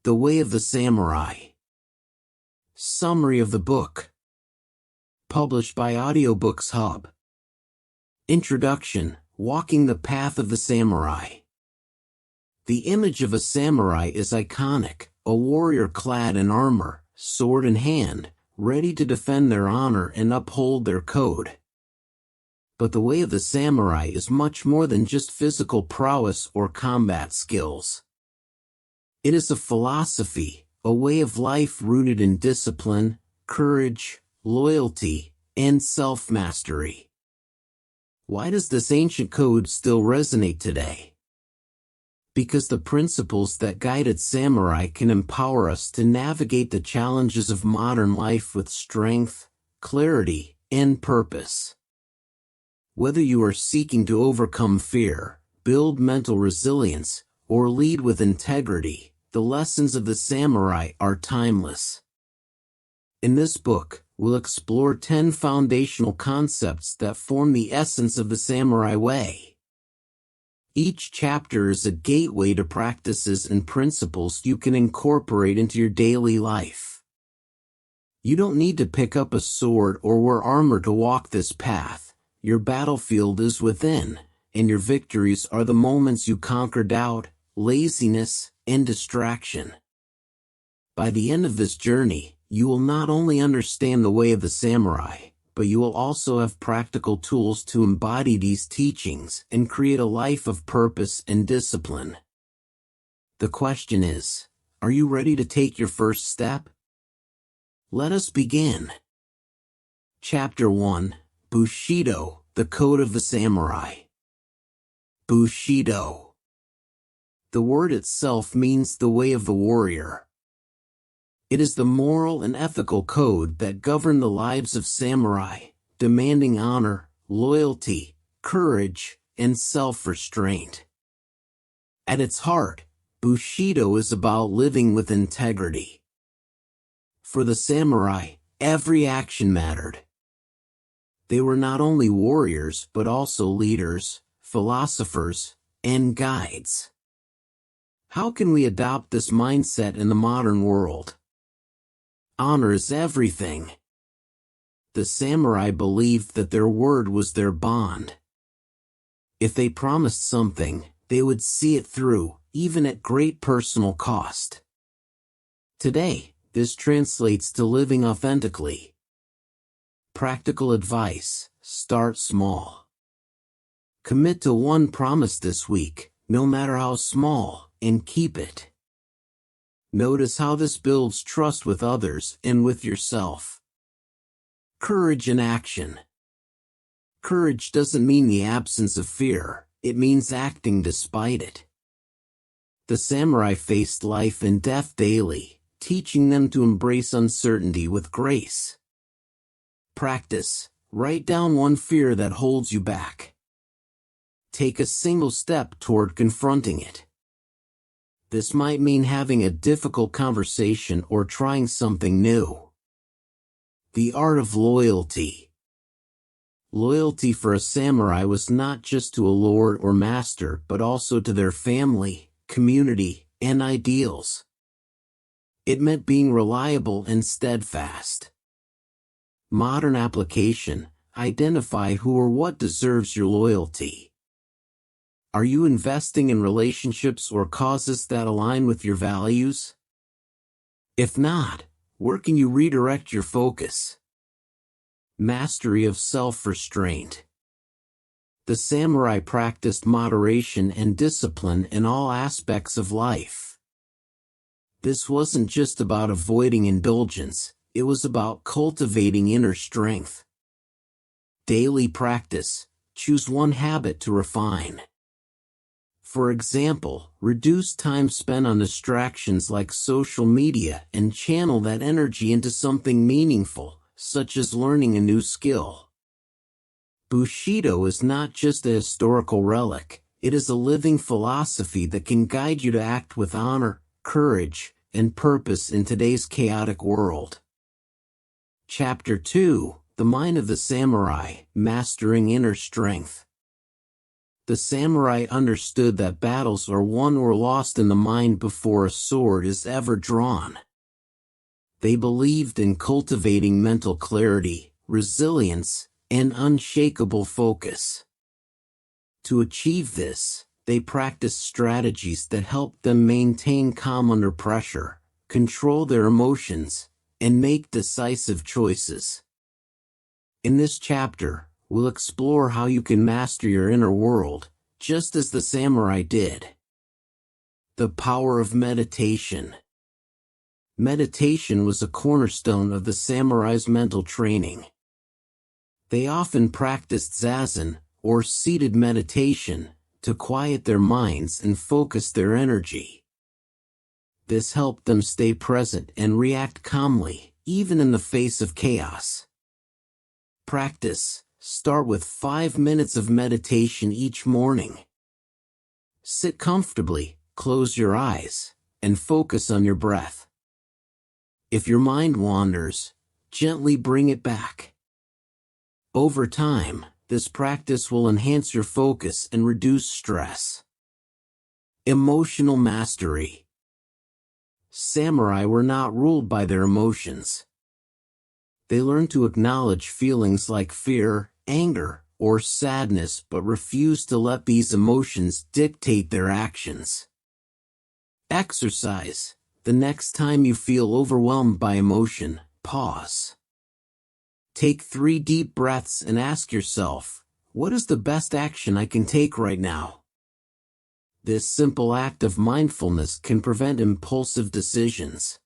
The Way of the Samurai. Summary of the book. Published by Audiobooks HUB. Introduction: Walking the Path of the Samurai. The image of a samurai is iconic, a warrior clad in armor, sword in hand, ready to defend their honor and uphold their code. But the way of the samurai is much more than just physical prowess or combat skills. It is a philosophy, a way of life rooted in discipline, courage, loyalty, and self-mastery. Why does this ancient code still resonate today? Because the principles that guided samurai can empower us to navigate the challenges of modern life with strength, clarity, and purpose. Whether you are seeking to overcome fear, build mental resilience, or lead with integrity, the lessons of the samurai are timeless. In this book, we'll explore 10 foundational concepts that form the essence of the samurai way. Each chapter is a gateway to practices and principles you can incorporate into your daily life. You don't need to pick up a sword or wear armor to walk this path. Your battlefield is within, and your victories are the moments you conquer doubt, laziness, and distraction. By the end of this journey, you will not only understand the way of the samurai, but you will also have practical tools to embody these teachings and create a life of purpose and discipline. The question is, are you ready to take your first step? Let us begin. Chapter 1: Bushido, the Code of the Samurai. Bushido. The word itself means the way of the warrior. It is the moral and ethical code that govern the lives of samurai, demanding honor, loyalty, courage, and self-restraint. At its heart, Bushido is about living with integrity. For the samurai, every action mattered. They were not only warriors but also leaders, philosophers, and guides. How can we adopt this mindset in the modern world? Honor is everything. The samurai believed that their word was their bond. If they promised something, they would see it through, even at great personal cost. Today, this translates to living authentically. Practical advice: start small. Commit to one promise this week, no matter how small, and keep it. Notice how this builds trust with others and with yourself. Courage in action. Courage doesn't mean the absence of fear, it means acting despite it. The samurai faced life and death daily, teaching them to embrace uncertainty with grace. Practice: write down one fear that holds you back. Take a single step toward confronting it. This might mean having a difficult conversation or trying something new. The art of loyalty. Loyalty for a samurai was not just to a lord or master but also to their family, community, and ideals. It meant being reliable and steadfast. Modern application: identify who or what deserves your loyalty. Are you investing in relationships or causes that align with your values? If not, where can you redirect your focus? Mastery of self-restraint. The samurai practiced moderation and discipline in all aspects of life. This wasn't just about avoiding indulgence, it was about cultivating inner strength. Daily practice: choose one habit to refine. For example, reduce time spent on distractions like social media and channel that energy into something meaningful, such as learning a new skill. Bushido is not just a historical relic, it is a living philosophy that can guide you to act with honor, courage, and purpose in today's chaotic world. Chapter 2: The Mind of the Samurai, Mastering Inner Strength. The samurai understood that battles are won or lost in the mind before a sword is ever drawn. They believed in cultivating mental clarity, resilience, and unshakable focus. To achieve this, they practiced strategies that helped them maintain calm under pressure, control their emotions, and make decisive choices. In this chapter, we'll explore how you can master your inner world, just as the samurai did. The power of meditation. Meditation was a cornerstone of the samurai's mental training. They often practiced zazen, or seated meditation, to quiet their minds and focus their energy. This helped them stay present and react calmly, even in the face of chaos. Practice. Start with 5 minutes of meditation each morning. Sit comfortably, close your eyes, and focus on your breath. If your mind wanders, gently bring it back. Over time, this practice will enhance your focus and reduce stress. Emotional mastery. Samurai were not ruled by their emotions. They learned to acknowledge feelings like fear, anger, or sadness, but refused to let these emotions dictate their actions. Exercise. The next time you feel overwhelmed by emotion, pause. Take 3 deep breaths and ask yourself, what is the best action I can take right now? This simple act of mindfulness can prevent impulsive decisions.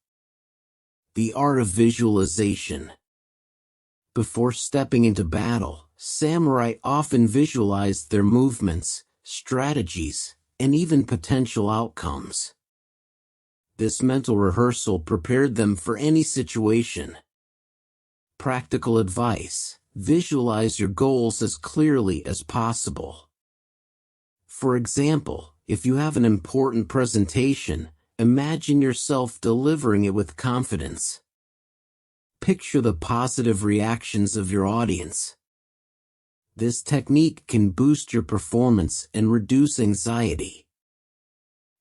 The art of visualization. Before stepping into battle, samurai often visualized their movements, strategies, and even potential outcomes. This mental rehearsal prepared them for any situation. Practical advice: visualize your goals as clearly as possible. For example, if you have an important presentation, imagine yourself delivering it with confidence. Picture the positive reactions of your audience. This technique can boost your performance and reduce anxiety.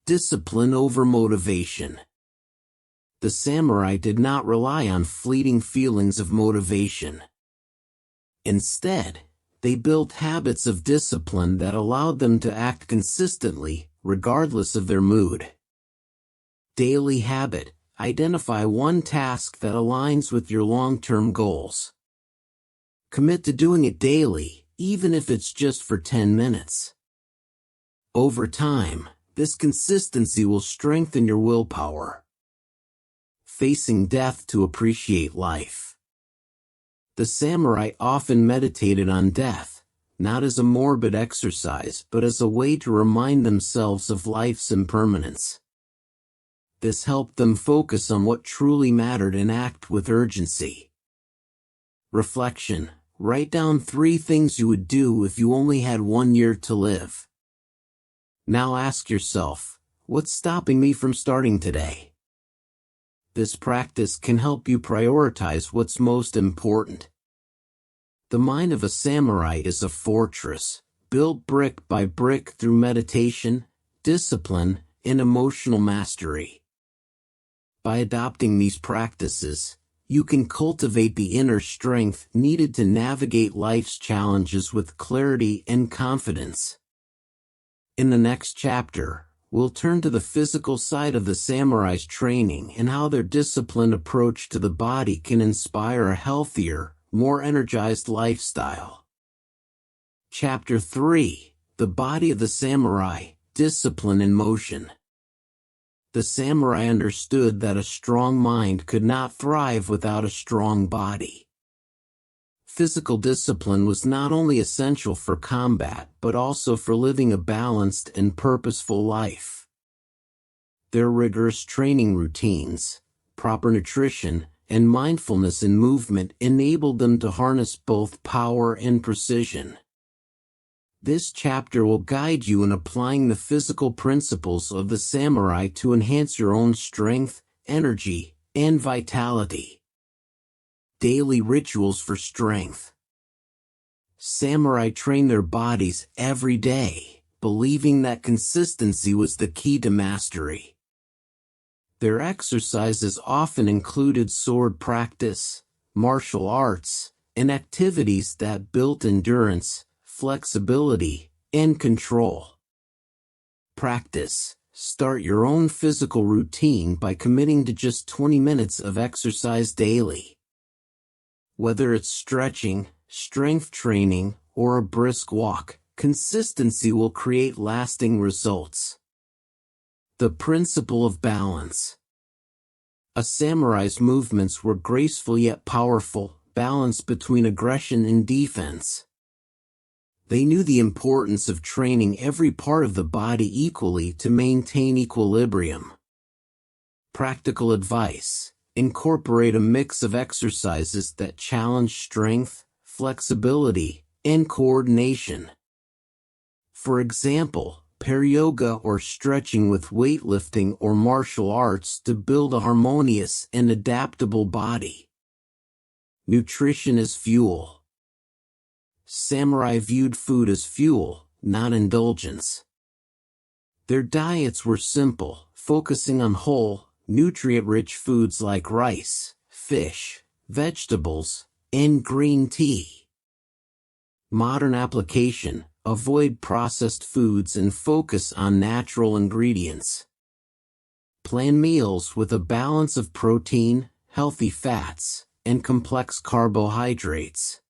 Discipline over motivation. The samurai did not rely on fleeting feelings of motivation. Instead, they built habits of discipline that allowed them to act consistently, regardless of their mood. Daily habit. Identify one task that aligns with your long-term goals. Commit to doing it daily, even if it's just for 10 minutes. Over time, this consistency will strengthen your willpower. Facing death to appreciate life. The samurai often meditated on death, not as a morbid exercise but as a way to remind themselves of life's impermanence. This helped them focus on what truly mattered and act with urgency. Reflection. Write down 3 things you would do if you only had 1 year to live. Now ask yourself, what's stopping me from starting today? This practice can help you prioritize what's most important. The mind of a samurai is a fortress, built brick by brick through meditation, discipline, and emotional mastery. By adopting these practices, you can cultivate the inner strength needed to navigate life's challenges with clarity and confidence. In the next chapter, we'll turn to the physical side of the samurai's training and how their disciplined approach to the body can inspire a healthier, more energized lifestyle. Chapter 3: The Body of the Samurai, Discipline in Motion. The samurai understood that a strong mind could not thrive without a strong body. Physical discipline was not only essential for combat but also for living a balanced and purposeful life. Their rigorous training routines, proper nutrition, and mindfulness in movement enabled them to harness both power and precision. This chapter will guide you in applying the physical principles of the samurai to enhance your own strength, energy, and vitality. Daily rituals for strength. Samurai trained their bodies every day, believing that consistency was the key to mastery. Their exercises often included sword practice, martial arts, and activities that built endurance, flexibility, and control. Practice. Start your own physical routine by committing to just 20 minutes of exercise daily. Whether it's stretching, strength training, or a brisk walk, consistency will create lasting results. The principle of balance. A samurai's movements were graceful yet powerful, balanced between aggression and defense. They knew the importance of training every part of the body equally to maintain equilibrium. Practical advice. Incorporate a mix of exercises that challenge strength, flexibility, and coordination. For example, pair yoga or stretching with weightlifting or martial arts to build a harmonious and adaptable body. Nutrition as fuel. Samurai viewed food as fuel, not indulgence. Their diets were simple, focusing on whole, nutrient-rich foods like rice, fish, vegetables, and green tea. Modern application. Avoid processed foods and focus on natural ingredients. Plan meals with a balance of protein, healthy fats, and complex carbohydrates.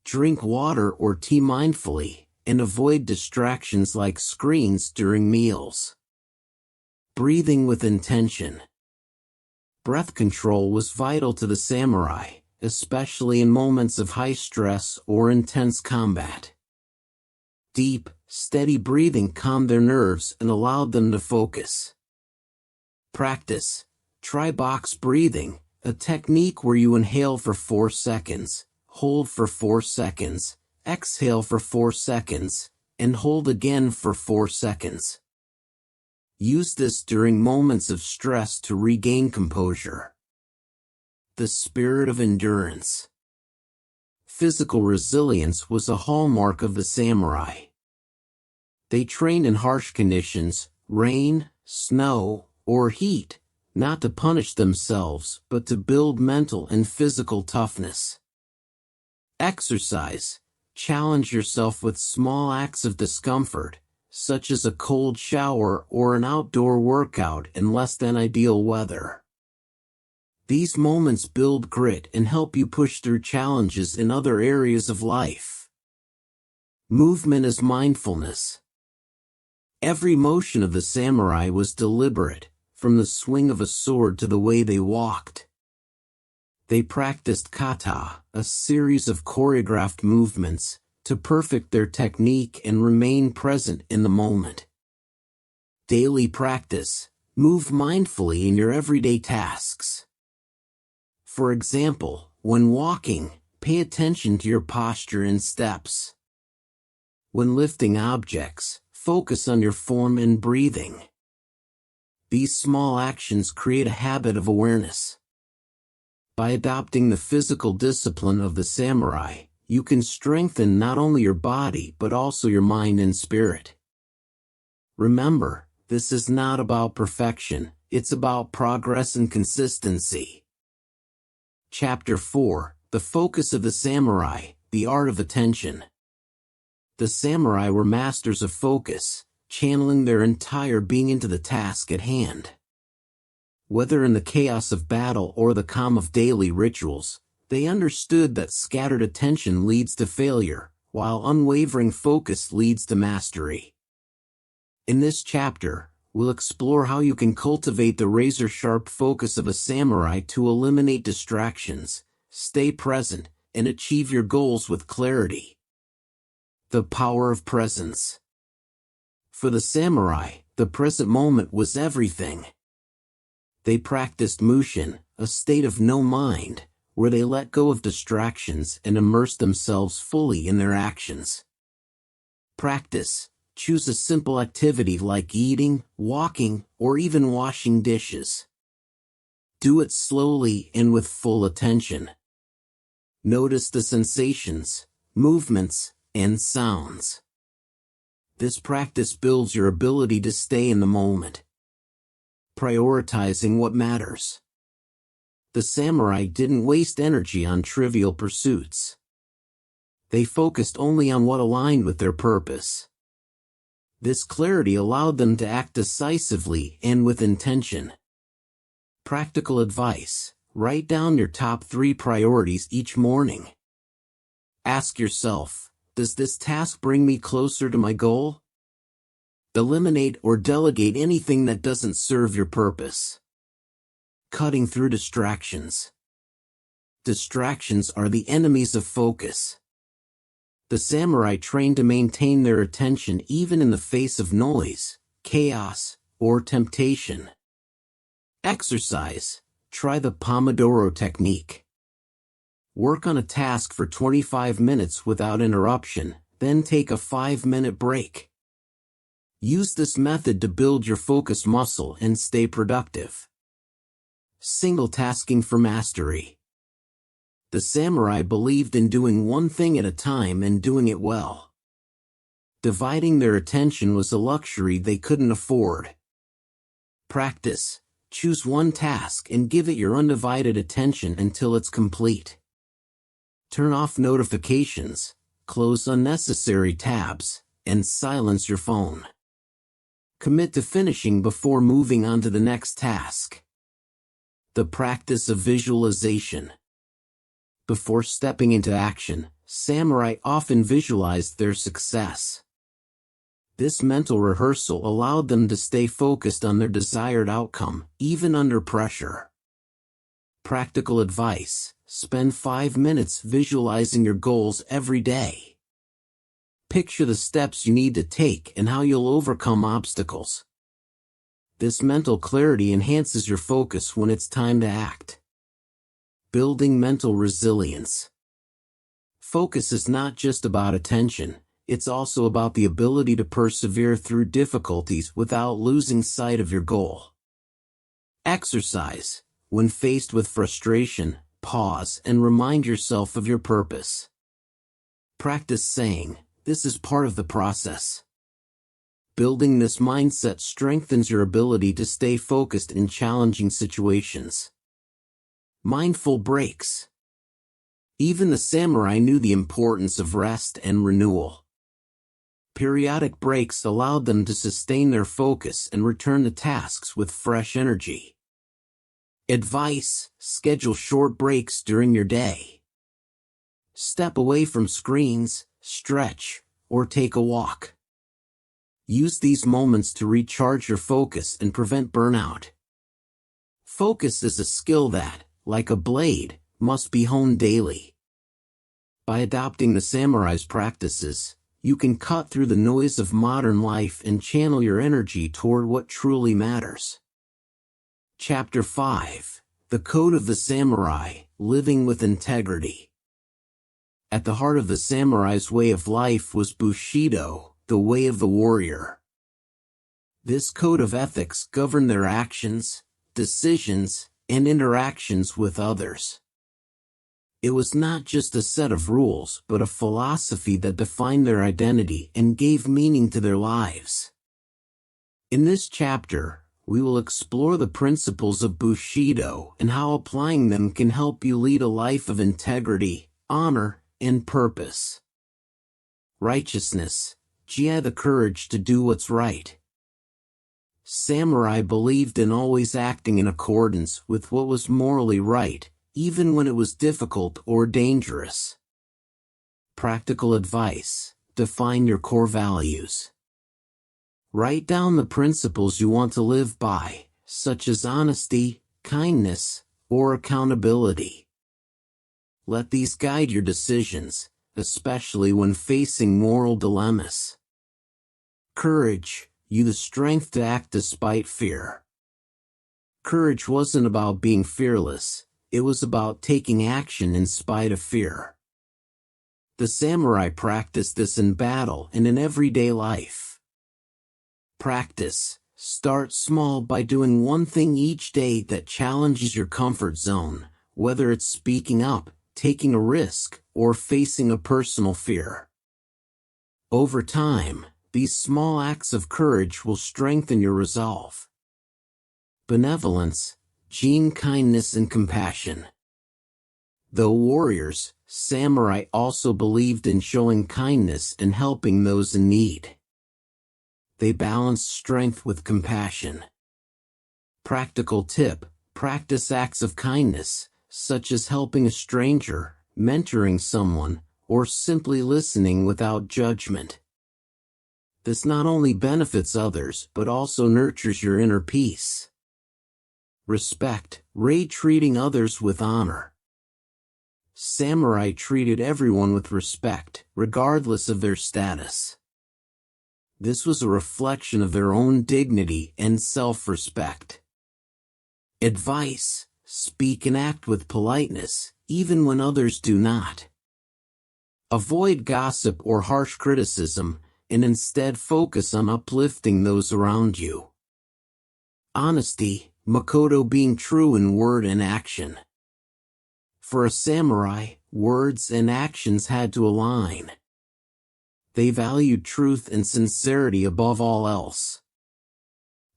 Drink water or tea mindfully, and avoid distractions like screens during meals. Breathing with intention. Breath control was vital to the samurai, especially in moments of high stress or intense combat. Deep, steady breathing calmed their nerves and allowed them to focus. Practice. Try box breathing, a technique where you inhale for 4 seconds, hold for 4 seconds, exhale for 4 seconds, and hold again for 4 seconds. Use this during moments of stress to regain composure. The spirit of endurance. Physical resilience was a hallmark of the samurai. They trained in harsh conditions, rain, snow, or heat, not to punish themselves but to build mental and physical toughness. Exercise. Challenge yourself with small acts of discomfort, such as a cold shower or an outdoor workout in less than ideal weather. These moments build grit and help you push through challenges in other areas of life. Movement as mindfulness. Every motion of the samurai was deliberate, from the swing of a sword to the way they walked. They practiced kata, a series of choreographed movements, to perfect their technique and remain present in the moment. Daily practice. Move mindfully in your everyday tasks. For example, when walking, pay attention to your posture and steps. When lifting objects, focus on your form and breathing. These small actions create a habit of awareness. By adopting the physical discipline of the samurai, you can strengthen not only your body but also your mind and spirit. Remember, this is not about perfection, it's about progress and consistency. Chapter 4. The Focus of the Samurai, the Art of Attention. The samurai were masters of focus, channeling their entire being into the task at hand. Whether in the chaos of battle or the calm of daily rituals, they understood that scattered attention leads to failure, while unwavering focus leads to mastery. In this chapter, we'll explore how you can cultivate the razor-sharp focus of a samurai to eliminate distractions, stay present, and achieve your goals with clarity. The power of presence. For the samurai, the present moment was everything. They practiced mushin, a state of no mind, where they let go of distractions and immersed themselves fully in their actions. Practice. Choose a simple activity like eating, walking, or even washing dishes. Do it slowly and with full attention. Notice the sensations, movements, and sounds. This practice builds your ability to stay in the moment, prioritizing what matters. The samurai didn't waste energy on trivial pursuits. They focused only on what aligned with their purpose. This clarity allowed them to act decisively and with intention. Practical advice: write down your top 3 priorities each morning. Ask yourself, does this task bring me closer to my goal? Eliminate or delegate anything that doesn't serve your purpose. Cutting through distractions. Distractions are the enemies of focus. The samurai trained to maintain their attention even in the face of noise, chaos, or temptation. Exercise. Try the Pomodoro technique. Work on a task for 25 minutes without interruption, then take a 5-minute break. Use this method to build your focus muscle and stay productive. Single tasking for mastery. The samurai believed in doing one thing at a time and doing it well. Dividing their attention was a luxury they couldn't afford. Practice. Choose one task and give it your undivided attention until it's complete. Turn off notifications, close unnecessary tabs, and silence your phone. Commit to finishing before moving on to the next task. The practice of visualization. Before stepping into action, samurai often visualized their success. This mental rehearsal allowed them to stay focused on their desired outcome, even under pressure. Practical advice: spend 5 minutes visualizing your goals every day. Picture the steps you need to take and how you'll overcome obstacles. This mental clarity enhances your focus when it's time to act. Building mental resilience. Focus is not just about attention, it's also about the ability to persevere through difficulties without losing sight of your goal. Exercise. When faced with frustration, pause and remind yourself of your purpose. Practice saying, "This is part of the process." Building this mindset strengthens your ability to stay focused in challenging situations. Mindful breaks. Even the samurai knew the importance of rest and renewal. Periodic breaks allowed them to sustain their focus and return to tasks with fresh energy. Advice: schedule short breaks during your day. Step away from screens, stretch, or take a walk. Use these moments to recharge your focus and prevent burnout. Focus is a skill that, like a blade, must be honed daily. By adopting the samurai's practices, you can cut through the noise of modern life and channel your energy toward what truly matters. Chapter 5. The Code of the Samurai, Living with Integrity. At the heart of the samurai's way of life was Bushido, the way of the warrior. This code of ethics governed their actions, decisions, and interactions with others. It was not just a set of rules, but a philosophy that defined their identity and gave meaning to their lives. In this chapter, we will explore the principles of Bushido and how applying them can help you lead a life of integrity, honor, and purpose. Righteousness. Jia, the courage to do what's right. Samurai believed in always acting in accordance with what was morally right, even when it was difficult or dangerous. Practical advice: define your core values. Write down the principles you want to live by, such as honesty, kindness, or accountability. Let these guide your decisions, especially when facing moral dilemmas. Courage. You the strength to act despite fear. Courage wasn't about being fearless, it was about taking action in spite of fear. The samurai practiced this in battle and in everyday life. Practice. Start small by doing one thing each day that challenges your comfort zone, whether it's speaking up, taking a risk, or facing a personal fear. Over time, these small acts of courage will strengthen your resolve. Benevolence, kindness and compassion. Though warriors, samurai also believed in showing kindness and helping those in need. They balanced strength with compassion. Practical tip: practice acts of kindness, such as helping a stranger, mentoring someone, or simply listening without judgment. This not only benefits others but also nurtures your inner peace. Respect, treating others with honor. Samurai treated everyone with respect, regardless of their status. This was a reflection of their own dignity and self-respect. Advice: speak and act with politeness, even when others do not. Avoid gossip or harsh criticism, and instead focus on uplifting those around you. Honesty, Makoto, being true in word and action. For a samurai, words and actions had to align. They valued truth and sincerity above all else.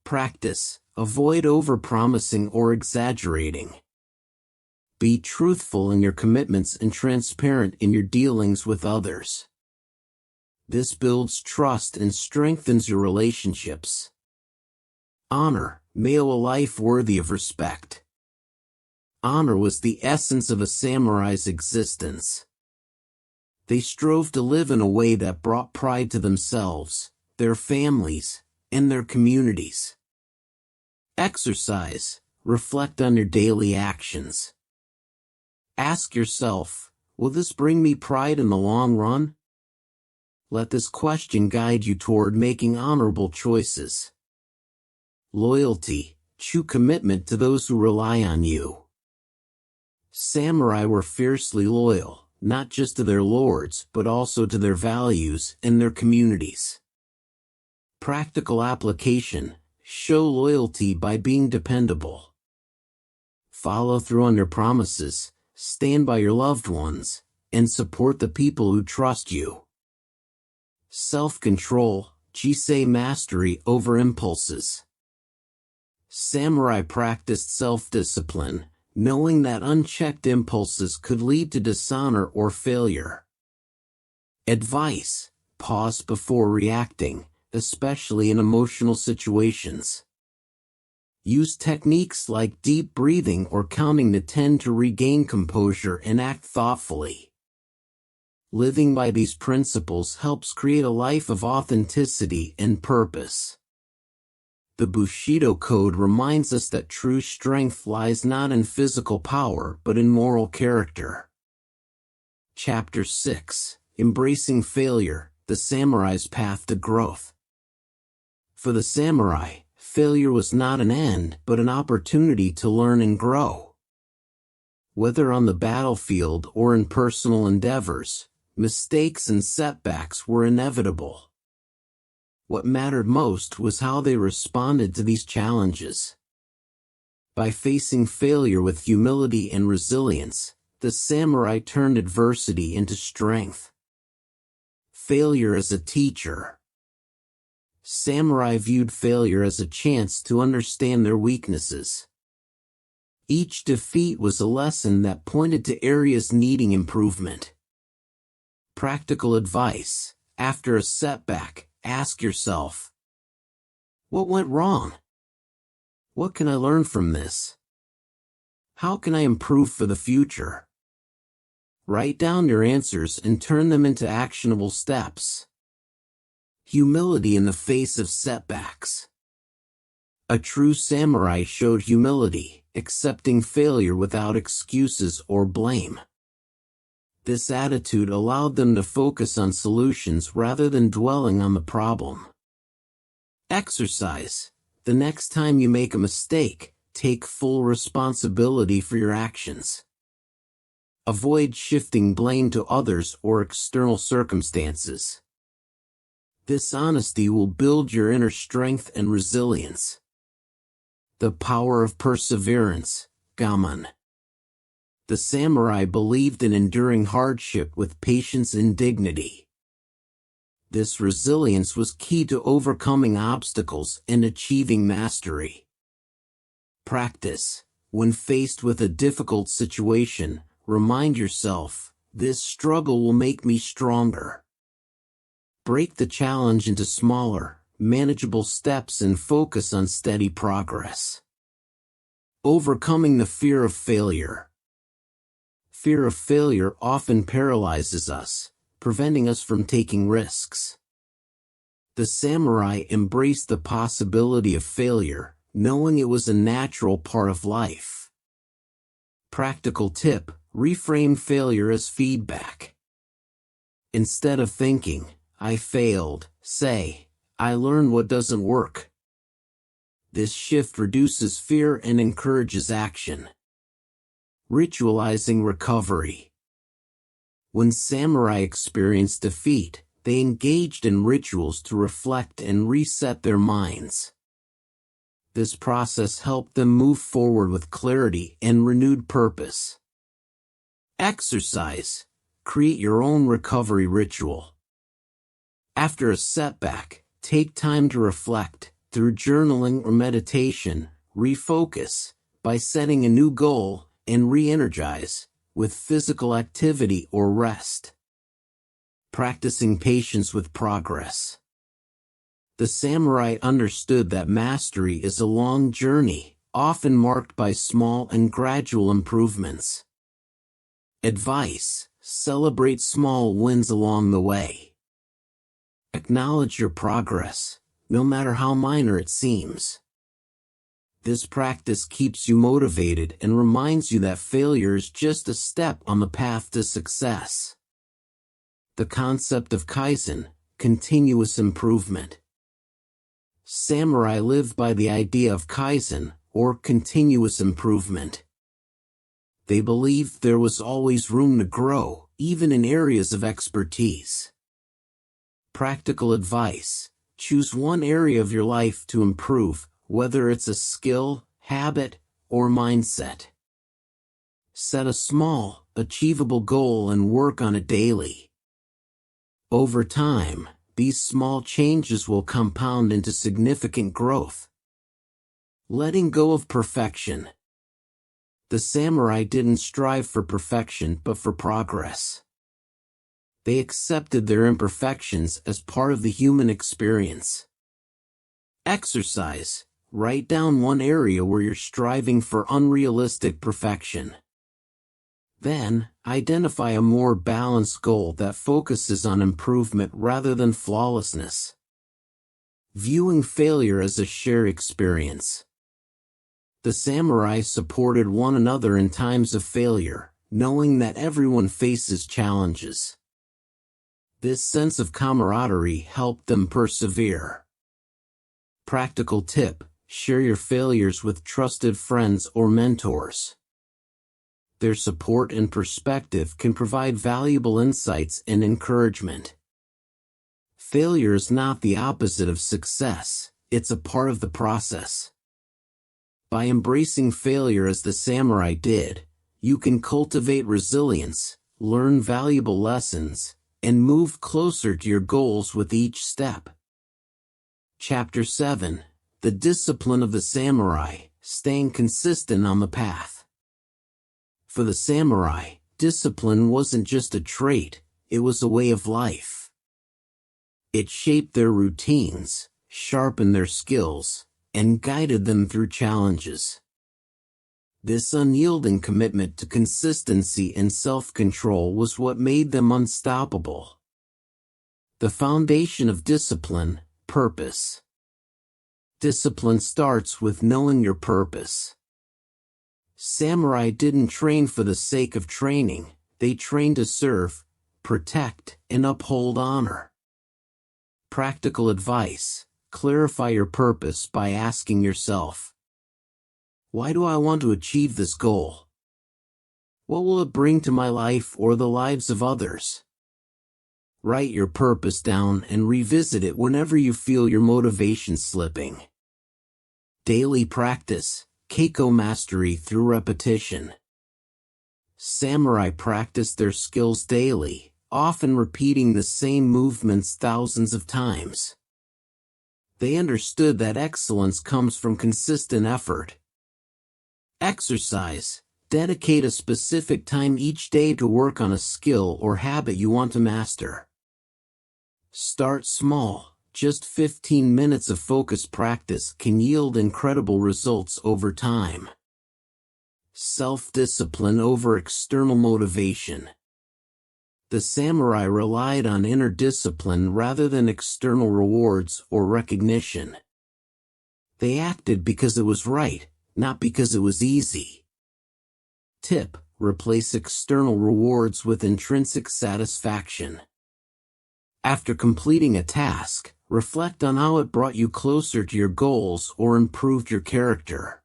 Practice: avoid overpromising or exaggerating. Be truthful in your commitments and transparent in your dealings with others. This builds trust and strengthens your relationships. Honor, a life worthy of respect. Honor was the essence of a samurai's existence. They strove to live in a way that brought pride to themselves, their families, and their communities. Exercise: reflect on your daily actions. Ask yourself, will this bring me pride in the long run? Let this question guide you toward making honorable choices. Loyalty, true commitment to those who rely on you. Samurai were fiercely loyal, not just to their lords but also to their values and their communities. Practical application: show loyalty by being dependable. Follow through on your promises, stand by your loved ones, and support the people who trust you. Self-control, mastery over impulses. Samurai practiced self-discipline, knowing that unchecked impulses could lead to dishonor or failure. Advice: pause before reacting, especially in emotional situations. Use techniques like deep breathing or counting to 10 to regain composure and act thoughtfully. Living by these principles helps create a life of authenticity and purpose. The Bushido Code reminds us that true strength lies not in physical power but in moral character. Chapter 6: Embracing Failure, the Samurai's Path to Growth. For the samurai, failure was not an end but an opportunity to learn and grow. Whether on the battlefield or in personal endeavors, mistakes and setbacks were inevitable. What mattered most was how they responded to these challenges. By facing failure with humility and resilience, the samurai turned adversity into strength. Failure as a teacher. Samurai viewed failure as a chance to understand their weaknesses. Each defeat was a lesson that pointed to areas needing improvement. Practical advice: after a setback, ask yourself, what went wrong? What can I learn from this? How can I improve for the future? Write down your answers and turn them into actionable steps. Humility in the face of setbacks. A true samurai showed humility, accepting failure without excuses or blame. This attitude allowed them to focus on solutions rather than dwelling on the problem. Exercise: the next time you make a mistake, take full responsibility for your actions. Avoid shifting blame to others or external circumstances. This honesty will build your inner strength and resilience. The power of perseverance, gaman. The samurai believed in enduring hardship with patience and dignity. This resilience was key to overcoming obstacles and achieving mastery. Practice. When faced with a difficult situation, remind yourself, this struggle will make me stronger. Break the challenge into smaller, manageable steps and focus on steady progress. Overcoming the fear of failure. Fear of failure often paralyzes us, preventing us from taking risks. The samurai embraced the possibility of failure, knowing it was a natural part of life. Practical tip: reframe failure as feedback. Instead of thinking, "I failed," say, "I learned what doesn't work." This shift reduces fear and encourages action. Ritualizing recovery. When samurai experienced defeat, they engaged in rituals to reflect and reset their minds. This process helped them move forward with clarity and renewed purpose. Exercise. Create your own recovery ritual. After a setback, take time to reflect, through journaling or meditation, refocus, by setting a new goal, and re-energize, with physical activity or rest. Practicing patience with progress. The samurai understood that mastery is a long journey, often marked by small and gradual improvements. Advice: celebrate small wins along the way. Acknowledge your progress, no matter how minor it seems. This practice keeps you motivated and reminds you that failure is just a step on the path to success. The concept of kaizen, continuous improvement. Samurai lived by the idea of kaizen, or continuous improvement. They believed there was always room to grow, even in areas of expertise. Practical advice: choose one area of your life to improve, whether it's a skill, habit, or mindset. Set a small, achievable goal and work on it daily. Over time, these small changes will compound into significant growth. Letting go of perfection. The samurai didn't strive for perfection but for progress. They accepted their imperfections as part of the human experience. Exercise. Write down one area where you're striving for unrealistic perfection. Then, identify a more balanced goal that focuses on improvement rather than flawlessness. Viewing failure as a shared experience. The samurai supported one another in times of failure, knowing that everyone faces challenges. This sense of camaraderie helped them persevere. Practical tip: share your failures with trusted friends or mentors. Their support and perspective can provide valuable insights and encouragement. Failure is not the opposite of success, it's a part of the process. By embracing failure as the samurai did, you can cultivate resilience, learn valuable lessons, and move closer to your goals with each step. Chapter 7. The Discipline of the Samurai, Staying Consistent on the Path. For the samurai, discipline wasn't just a trait, it was a way of life. It shaped their routines, sharpened their skills, and guided them through challenges. This unyielding commitment to consistency and self-control was what made them unstoppable. The foundation of discipline: purpose. Discipline starts with knowing your purpose. Samurai didn't train for the sake of training, they trained to serve, protect, and uphold honor. Practical advice: clarify your purpose by asking yourself, why do I want to achieve this goal? What will it bring to my life or the lives of others? Write your purpose down and revisit it whenever you feel your motivation slipping. Daily practice: Keiko mastery through repetition. Samurai practiced their skills daily, often repeating the same movements thousands of times. They understood that excellence comes from consistent effort. Exercise. Dedicate a specific time each day to work on a skill or habit you want to master. Start small. Just 15 minutes of focused practice can yield incredible results over time. Self-discipline over external motivation. The samurai relied on inner discipline rather than external rewards or recognition. They acted because it was right, not because it was easy. Tip: replace external rewards with intrinsic satisfaction. After completing a task, reflect on how it brought you closer to your goals or improved your character.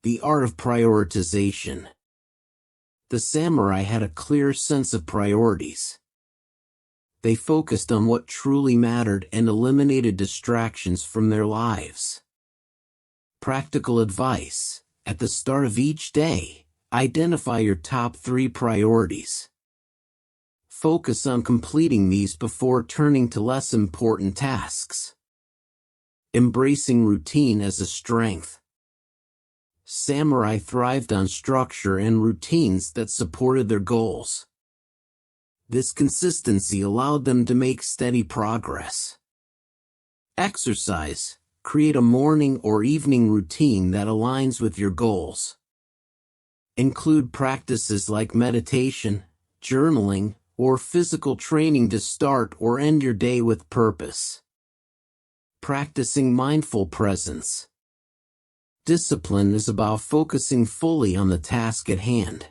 The art of prioritization. The samurai had a clear sense of priorities. They focused on what truly mattered and eliminated distractions from their lives. Practical advice. At the start of each day, identify your top 3 priorities. Focus on completing these before turning to less important tasks. Embracing routine as a strength. Samurai thrived on structure and routines that supported their goals. This consistency allowed them to make steady progress. Exercise. Create a morning or evening routine that aligns with your goals. Include practices like meditation, journaling, or physical training to start or end your day with purpose. Practicing mindful presence. Discipline is about focusing fully on the task at hand.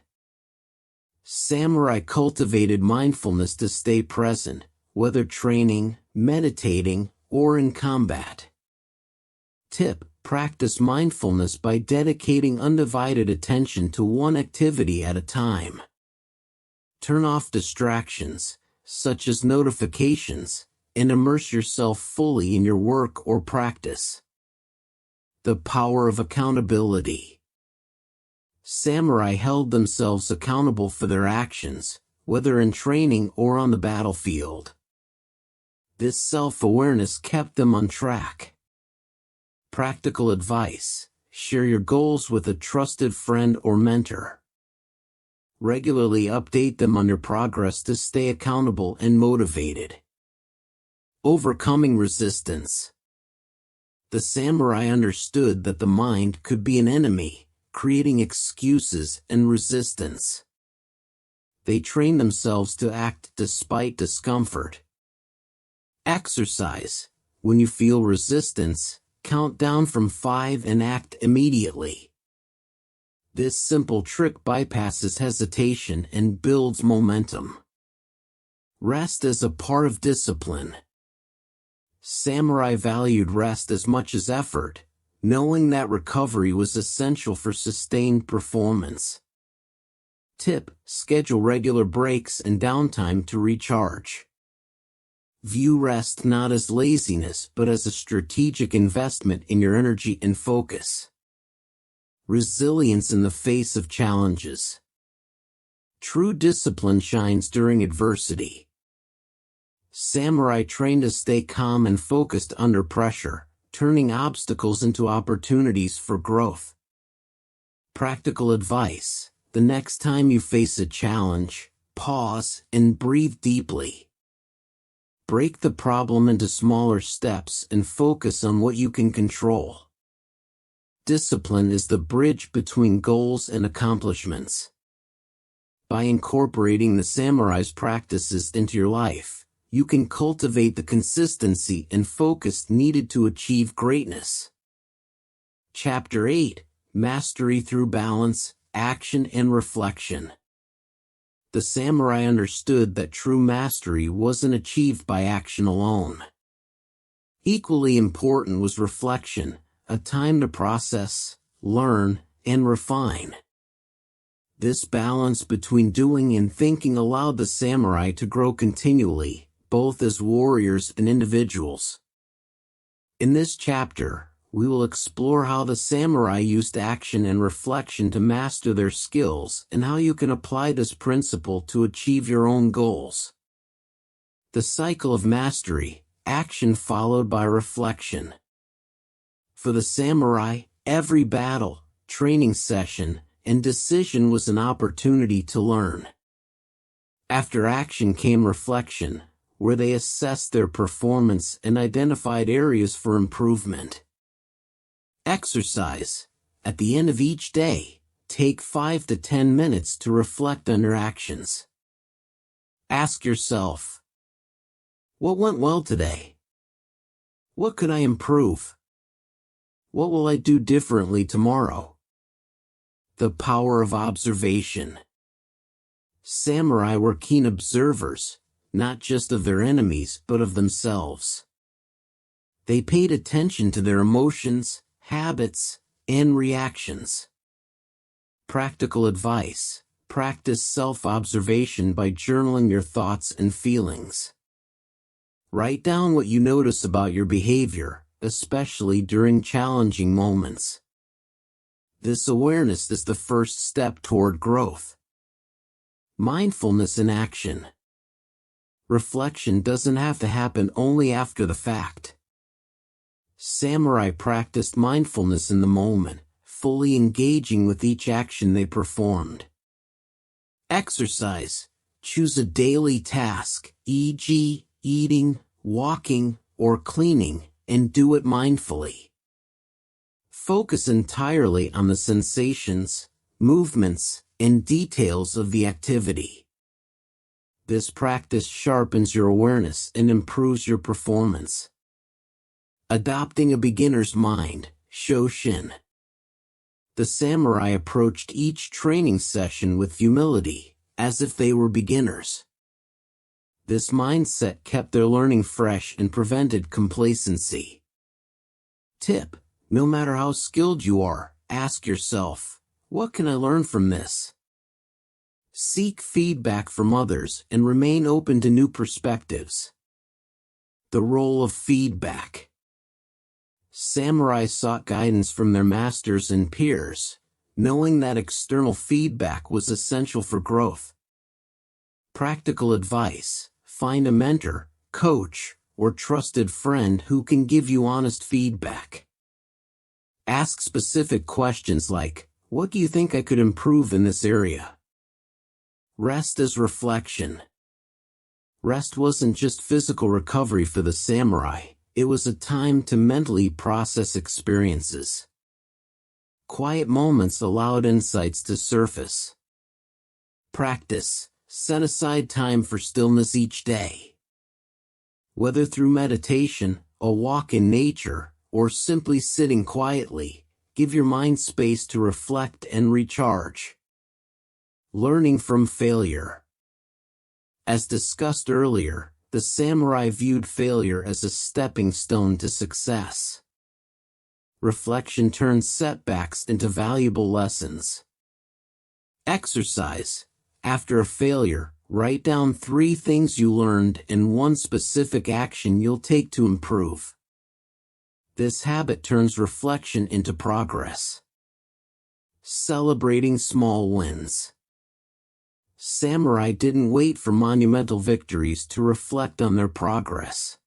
Samurai cultivated mindfulness to stay present, whether training, meditating, or in combat. Tip: practice mindfulness by dedicating undivided attention to one activity at a time. Turn off distractions, such as notifications, and immerse yourself fully in your work or practice. The power of accountability. Samurai held themselves accountable for their actions, whether in training or on the battlefield. This self-awareness kept them on track. Practical advice. Share your goals with a trusted friend or mentor. Regularly update them on your progress to stay accountable and motivated. Overcoming resistance. The samurai understood that the mind could be an enemy, creating excuses and resistance. They trained themselves to act despite discomfort. Exercise. When you feel resistance, count down from 5 and act immediately. This simple trick bypasses hesitation and builds momentum. Rest as a part of discipline. Samurai valued rest as much as effort, knowing that recovery was essential for sustained performance. Tip: schedule regular breaks and downtime to recharge. View rest not as laziness but as a strategic investment in your energy and focus. Resilience in the face of challenges. True discipline shines during adversity. Samurai trained to stay calm and focused under pressure, turning obstacles into opportunities for growth. Practical advice. The next time you face a challenge, pause and breathe deeply. Break the problem into smaller steps and focus on what you can control. Discipline is the bridge between goals and accomplishments. By incorporating the samurai's practices into your life, you can cultivate the consistency and focus needed to achieve greatness. Chapter 8: Mastery through Balance, Action and Reflection. The samurai understood that true mastery wasn't achieved by action alone. Equally important was reflection, a time to process, learn, and refine. This balance between doing and thinking allowed the samurai to grow continually, both as warriors and individuals. In this chapter, we will explore how the samurai used action and reflection to master their skills and how you can apply this principle to achieve your own goals. The cycle of mastery, action followed by reflection. For the samurai, every battle, training session, and decision was an opportunity to learn. After action came reflection, where they assessed their performance and identified areas for improvement. Exercise. At the end of each day, take 5 to 10 minutes to reflect on your actions. Ask yourself, what went well today? What could I improve? What will I do differently tomorrow? The power of observation. Samurai were keen observers, not just of their enemies but of themselves. They paid attention to their emotions, habits, and reactions. Practical advice. Practice self-observation by journaling your thoughts and feelings. Write down what you notice about your behavior, especially during challenging moments. This awareness is the first step toward growth. Mindfulness in action. Reflection doesn't have to happen only after the fact. Samurai practiced mindfulness in the moment, fully engaging with each action they performed. Exercise. Choose a daily task, e.g., eating, walking, or cleaning, and do it mindfully. Focus entirely on the sensations, movements, and details of the activity. This practice sharpens your awareness and improves your performance. Adopting a beginner's mind, Shoshin. The samurai approached each training session with humility, as if they were beginners. This mindset kept their learning fresh and prevented complacency. Tip: no matter how skilled you are, ask yourself, what can I learn from this? Seek feedback from others and remain open to new perspectives. The role of feedback. Samurai sought guidance from their masters and peers, knowing that external feedback was essential for growth. Practical advice. Find a mentor, coach, or trusted friend who can give you honest feedback. Ask specific questions like, what do you think I could improve in this area? Rest as reflection. Rest wasn't just physical recovery for the samurai, it was a time to mentally process experiences. Quiet moments allowed insights to surface. Practice. Set aside time for stillness each day. Whether through meditation, a walk in nature, or simply sitting quietly, give your mind space to reflect and recharge. Learning from failure. As discussed earlier, the samurai viewed failure as a stepping stone to success. Reflection turns setbacks into valuable lessons. Exercise. After a failure, write down 3 things you learned and 1 specific action you'll take to improve. This habit turns reflection into progress. Celebrating small wins. Samurai didn't wait for monumental victories to reflect on their progress.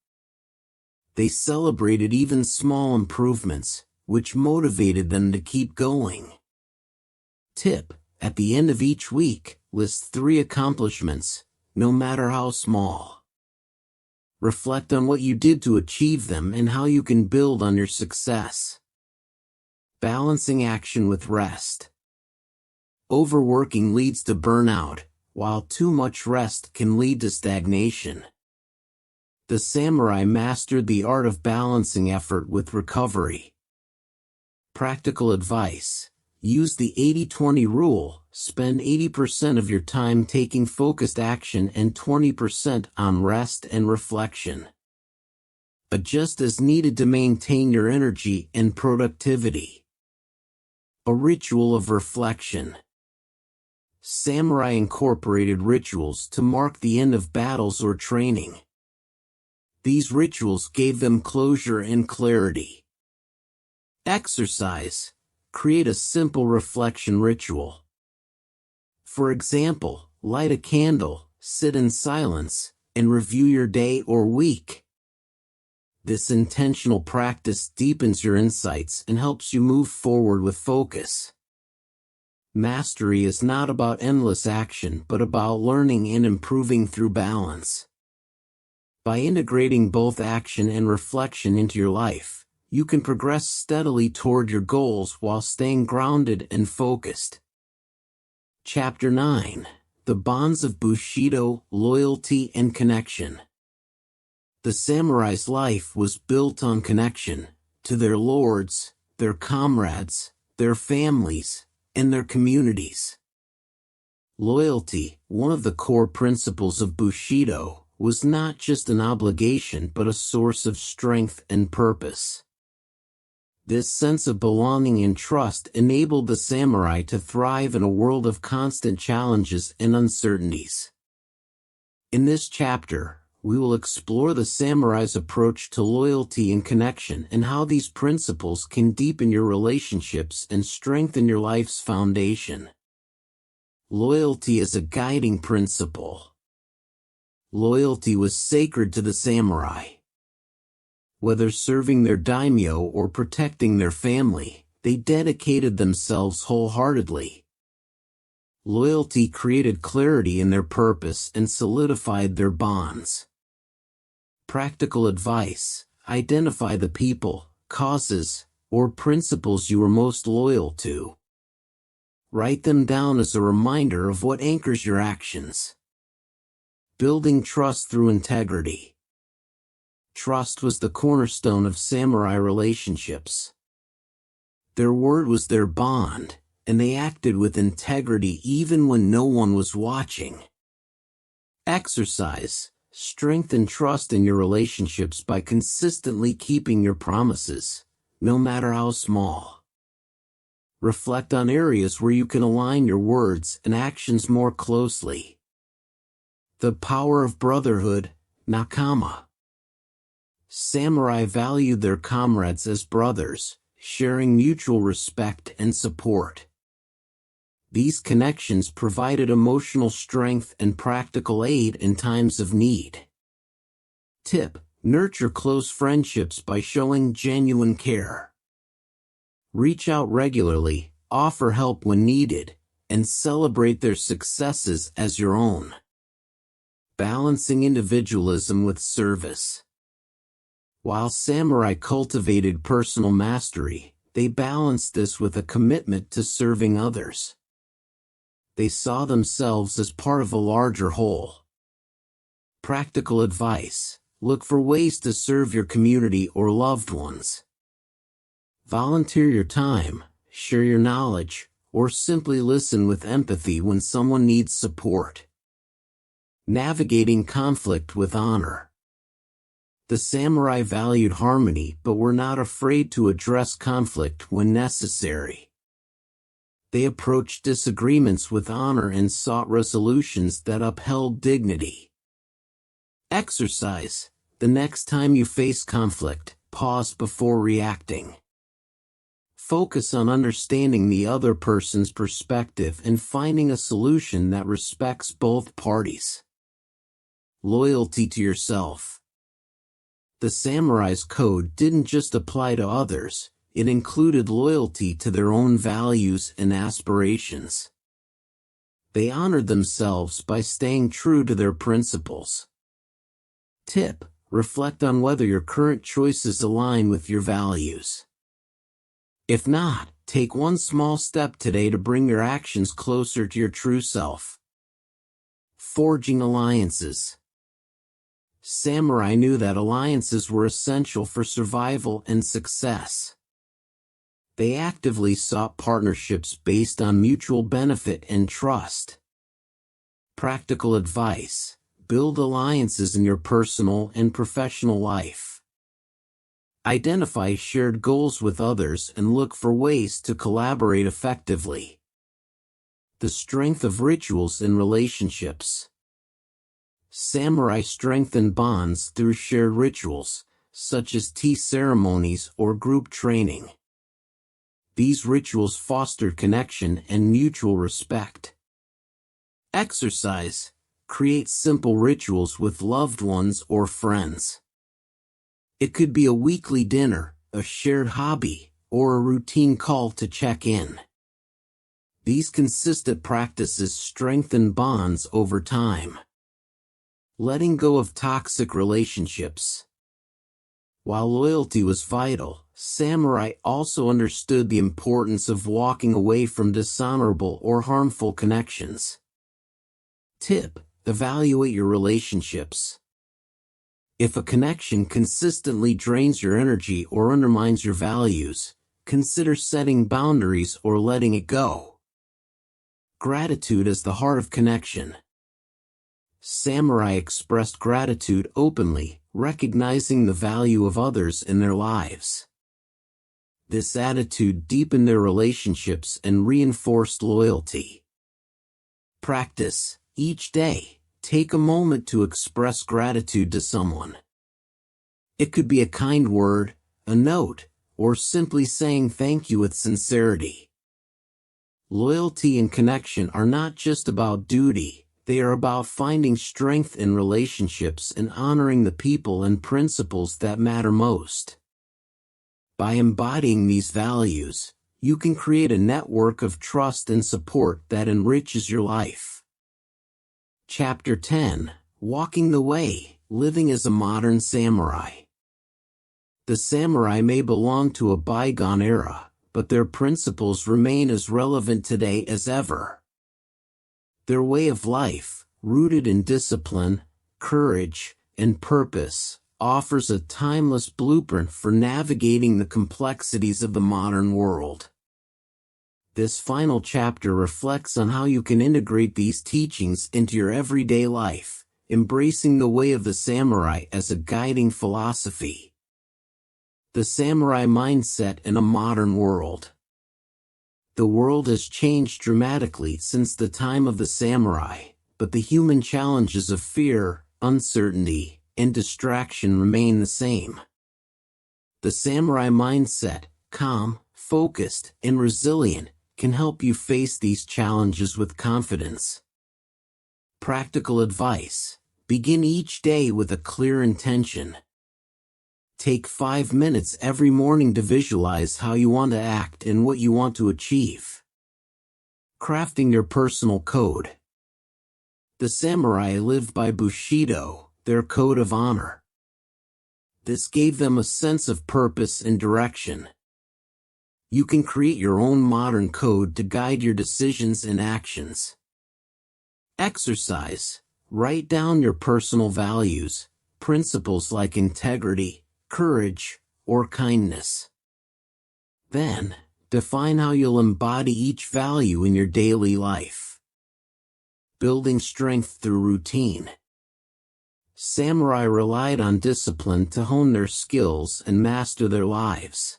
They celebrated even small improvements, which motivated them to keep going. Tip: at the end of each week, list 3 accomplishments, no matter how small. Reflect on what you did to achieve them and how you can build on your success. Balancing action with rest. Overworking leads to burnout, while too much rest can lead to stagnation. The samurai mastered the art of balancing effort with recovery. Practical advice. Use the 80-20 rule. Spend 80% of your time taking focused action and 20% on rest and reflection. Adjust as needed to maintain your energy and productivity. A ritual of reflection. Samurai incorporated rituals to mark the end of battles or training. These rituals gave them closure and clarity. Exercise. Create a simple reflection ritual. For example, light a candle, sit in silence, and review your day or week. This intentional practice deepens your insights and helps you move forward with focus. Mastery is not about endless action but about learning and improving through balance. By integrating both action and reflection into your life, you can progress steadily toward your goals while staying grounded and focused. Chapter 9. The Bonds of Bushido, Loyalty and Connection. The samurai's life was built on connection to their lords, their comrades, their families, and their communities. Loyalty, one of the core principles of Bushido, was not just an obligation but a source of strength and purpose. This sense of belonging and trust enabled the samurai to thrive in a world of constant challenges and uncertainties. In this chapter, we will explore the samurai's approach to loyalty and connection and how these principles can deepen your relationships and strengthen your life's foundation. Loyalty is a guiding principle. Loyalty was sacred to the samurai. Whether serving their daimyo or protecting their family, they dedicated themselves wholeheartedly. Loyalty created clarity in their purpose and solidified their bonds. Practical advice: identify the people, causes, or principles you are most loyal to. Write them down as a reminder of what anchors your actions. Building trust through integrity. Trust was the cornerstone of samurai relationships. Their word was their bond, and they acted with integrity even when no one was watching. Exercise. Strengthen trust in your relationships by consistently keeping your promises, no matter how small. Reflect on areas where you can align your words and actions more closely. The power of brotherhood, nakama. Samurai valued their comrades as brothers, sharing mutual respect and support. These connections provided emotional strength and practical aid in times of need. Tip: nurture close friendships by showing genuine care. Reach out regularly, offer help when needed, and celebrate their successes as your own. Balancing individualism with service. While samurai cultivated personal mastery, they balanced this with a commitment to serving others. They saw themselves as part of a larger whole. Practical advice: look for ways to serve your community or loved ones. Volunteer your time, share your knowledge, or simply listen with empathy when someone needs support. Navigating conflict with honor. The samurai valued harmony but were not afraid to address conflict when necessary. They approached disagreements with honor and sought resolutions that upheld dignity. Exercise. The next time you face conflict, pause before reacting. Focus on understanding the other person's perspective and finding a solution that respects both parties. Loyalty to yourself. The samurai's code didn't just apply to others. It included loyalty to their own values and aspirations. They honored themselves by staying true to their principles. Tip: reflect on whether your current choices align with your values. If not, take one small step today to bring your actions closer to your true self. Forging alliances. Samurai knew that alliances were essential for survival and success. They actively sought partnerships based on mutual benefit and trust. Practical advice: build alliances in your personal and professional life. Identify shared goals with others and look for ways to collaborate effectively. The strength of rituals in relationships. Samurai strengthened bonds through shared rituals, such as tea ceremonies or group training. These rituals foster connection and mutual respect. Exercise. Create simple rituals with loved ones or friends. It could be a weekly dinner, a shared hobby, or a routine call to check in. These consistent practices strengthen bonds over time. Letting go of toxic relationships. While loyalty was vital, samurai also understood the importance of walking away from dishonorable or harmful connections. Tip: evaluate your relationships. If a connection consistently drains your energy or undermines your values, consider setting boundaries or letting it go. Gratitude is the heart of connection. Samurai expressed gratitude openly, recognizing the value of others in their lives. This attitude deepened their relationships and reinforced loyalty. Practice. Each day, take a moment to express gratitude to someone. It could be a kind word, a note, or simply saying thank you with sincerity. Loyalty and connection are not just about duty, they are about finding strength in relationships and honoring the people and principles that matter most. By embodying these values, you can create a network of trust and support that enriches your life. Chapter 10: Walking the Way, Living as a Modern Samurai. The samurai may belong to a bygone era, but their principles remain as relevant today as ever. Their way of life, rooted in discipline, courage, and purpose, offers a timeless blueprint for navigating the complexities of the modern world. This final chapter reflects on how you can integrate these teachings into your everyday life, embracing the way of the samurai as a guiding philosophy. The samurai mindset in a modern world. The world has changed dramatically since the time of the samurai, but the human challenges of fear, uncertainty, and distraction remain the same. The samurai mindset, calm, focused, and resilient, can help you face these challenges with confidence. Practical advice: begin each day with a clear intention. Take 5 minutes every morning to visualize how you want to act and what you want to achieve. Crafting your personal code. The samurai lived by Bushido, their code of honor. This gave them a sense of purpose and direction. You can create your own modern code to guide your decisions and actions. Exercise. Write down your personal values, principles like integrity, courage, or kindness. Then, define how you'll embody each value in your daily life. Building strength through routine. Samurai relied on discipline to hone their skills and master their lives.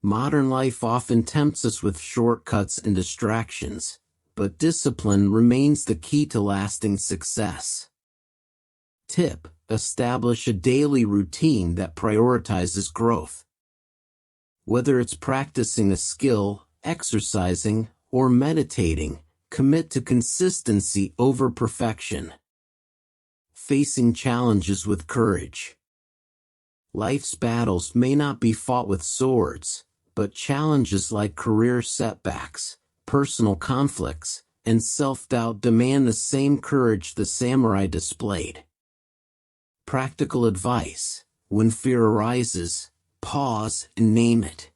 Modern life often tempts us with shortcuts and distractions, but discipline remains the key to lasting success. Tip: establish a daily routine that prioritizes growth. Whether it's practicing a skill, exercising, or meditating, commit to consistency over perfection. Facing challenges with courage. Life's battles may not be fought with swords, but challenges like career setbacks, personal conflicts, and self-doubt demand the same courage the samurai displayed. Practical advice: when fear arises, pause and name it.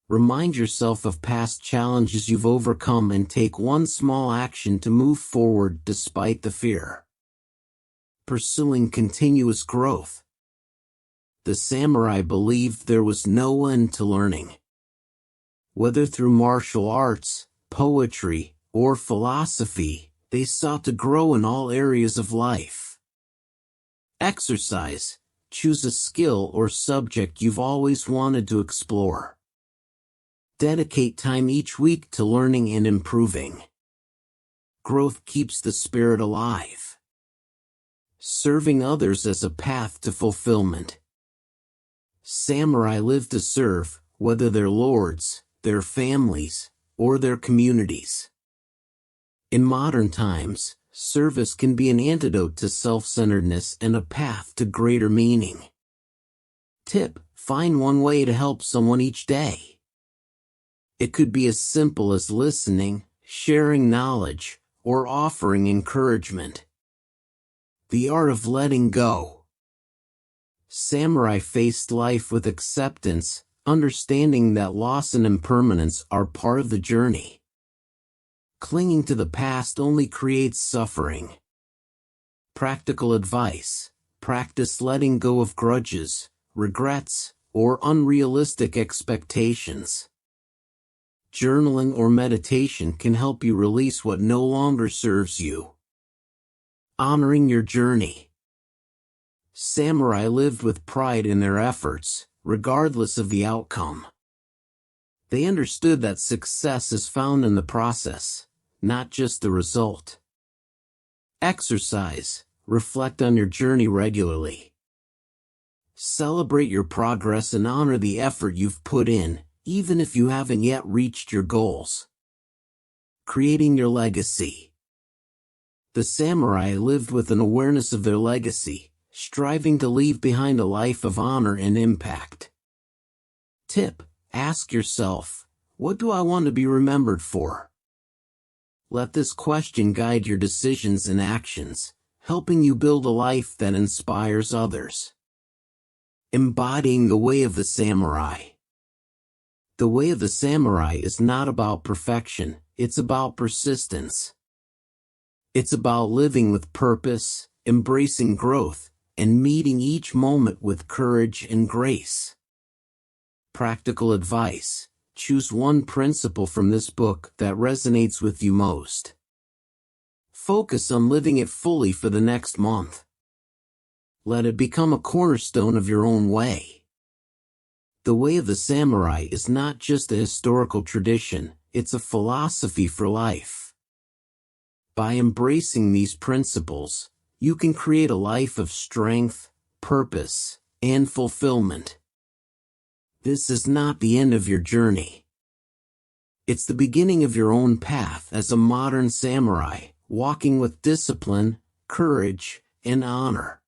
Remind yourself of past challenges you've overcome and take one small action to move forward despite the fear. Pursuing continuous growth. The samurai believed there was no end to learning. Whether through martial arts, poetry, or philosophy, they sought to grow in all areas of life. Exercise. Choose a skill or subject you've always wanted to explore. Dedicate time each week to learning and improving. Growth keeps the spirit alive. Serving others as a path to fulfillment. Samurai lived to serve, whether they're lords, their families, or their communities. In modern times, service can be an antidote to self-centeredness and a path to greater meaning. Tip: find one way to help someone each day. It could be as simple as listening, sharing knowledge, or offering encouragement. The art of letting go. Samurai faced life with acceptance, understanding that loss and impermanence are part of the journey. Clinging to the past only creates suffering. Practical advice: practice letting go of grudges, regrets, or unrealistic expectations. Journaling or meditation can help you release what no longer serves you. Honoring your journey. Samurai lived with pride in their efforts, regardless of the outcome. They understood that success is found in the process, not just the result. Exercise: reflect on your journey regularly. Celebrate your progress and honor the effort you've put in, even if you haven't yet reached your goals. Creating your legacy. The samurai lived with an awareness of their legacy, striving to leave behind a life of honor and impact. Tip: ask yourself, what do I want to be remembered for? Let this question guide your decisions and actions, helping you build a life that inspires others. Embodying the way of the samurai. The way of the samurai is not about perfection, it's about persistence. It's about living with purpose, embracing growth, and meeting each moment with courage and grace. Practical advice: choose one principle from this book that resonates with you most. Focus on living it fully for the next month. Let it become a cornerstone of your own way. The way of the samurai is not just a historical tradition, it's a philosophy for life. By embracing these principles, you can create a life of strength, purpose, and fulfillment. This is not the end of your journey. It's the beginning of your own path as a modern samurai, walking with discipline, courage, and honor.